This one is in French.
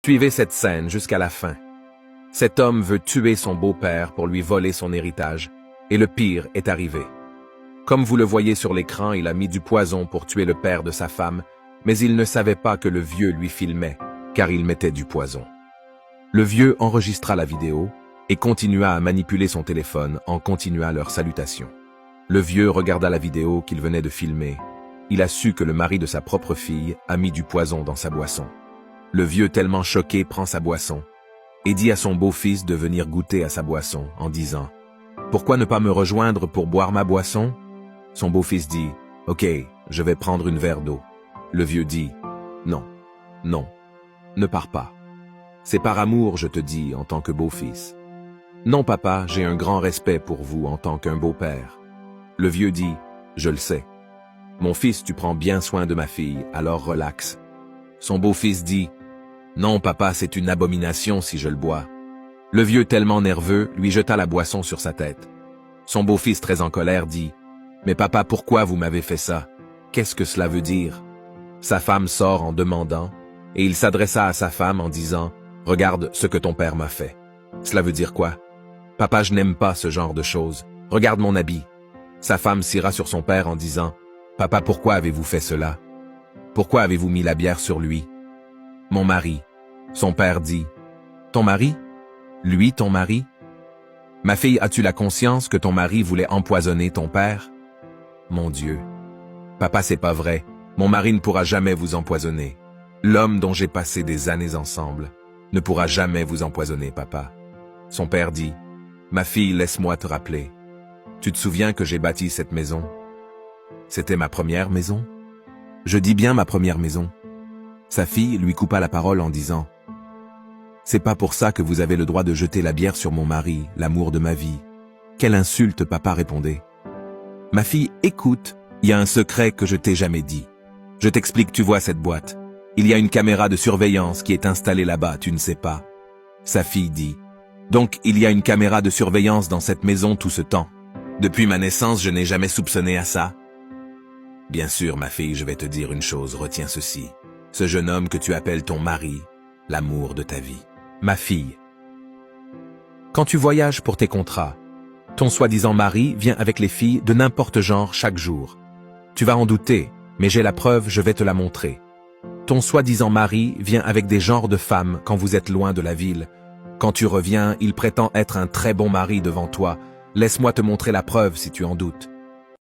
Suivez cette scène jusqu'à la fin. Cet homme veut tuer son beau-père pour lui voler son héritage, et le pire est arrivé. Comme vous le voyez sur l'écran, il a mis du poison pour tuer le père de sa femme, mais il ne savait pas que le vieux lui filmait, car il mettait du poison. Le vieux enregistra la vidéo et continua à manipuler son téléphone en continuant leur salutation. Le vieux regarda la vidéo qu'il venait de filmer. Il a su que le mari de sa propre fille a mis du poison dans sa boisson. Le vieux, tellement choqué, prend sa boisson et dit à son beau-fils de venir goûter à sa boisson en disant « Pourquoi ne pas me rejoindre pour boire ma boisson ?» Son beau-fils dit « Ok, je vais prendre une verre d'eau. » Le vieux dit « Non, non, ne pars pas. C'est par amour, je te dis, en tant que beau-fils. Non, papa, j'ai un grand respect pour vous en tant qu'un beau-père. » Le vieux dit « Je le sais. Mon fils, tu prends bien soin de ma fille, alors relaxe. » Son beau-fils dit « Non, papa, c'est une abomination si je le bois. » Le vieux, tellement nerveux, lui jeta la boisson sur sa tête. Son beau-fils, très en colère, dit « Mais papa, pourquoi vous m'avez fait ça? Qu'est-ce que cela veut dire? » Sa femme sort en demandant, et il s'adressa à sa femme en disant « Regarde ce que ton père m'a fait. » Cela veut dire quoi? Papa, je n'aime pas ce genre de choses. Regarde mon habit. Sa femme s'ira sur son père en disant « Papa, pourquoi avez-vous fait cela? Pourquoi avez-vous mis la bière sur lui? » Mon mari. Son père dit « Ton mari? Lui, ton mari? Ma fille, as-tu la conscience que ton mari voulait empoisonner ton père? Mon Dieu. Papa, c'est pas vrai. Mon mari ne pourra jamais vous empoisonner. L'homme dont j'ai passé des années ensemble ne pourra jamais vous empoisonner, papa. Son père dit « Ma fille, laisse-moi te rappeler. Tu te souviens que j'ai bâti cette maison? C'était ma première maison? Je dis bien ma première maison. » Sa fille lui coupa la parole en disant « C'est pas pour ça que vous avez le droit de jeter la bière sur mon mari, l'amour de ma vie. » Quelle insulte, papa répondait. « Ma fille, écoute, il y a un secret que je t'ai jamais dit. Je t'explique, tu vois cette boîte. Il y a une caméra de surveillance qui est installée là-bas, tu ne sais pas. » Sa fille dit « Donc il y a une caméra de surveillance dans cette maison tout ce temps. Depuis ma naissance, je n'ai jamais soupçonné à ça. » Bien sûr, ma fille, je vais te dire une chose, retiens ceci. Ce jeune homme que tu appelles ton mari, l'amour de ta vie. Ma fille. Quand tu voyages pour tes contrats, ton soi-disant mari vient avec les filles de n'importe genre chaque jour. Tu vas en douter, mais j'ai la preuve, je vais te la montrer. Ton soi-disant mari vient avec des genres de femmes quand vous êtes loin de la ville. Quand tu reviens, il prétend être un très bon mari devant toi. Laisse-moi te montrer la preuve si tu en doutes.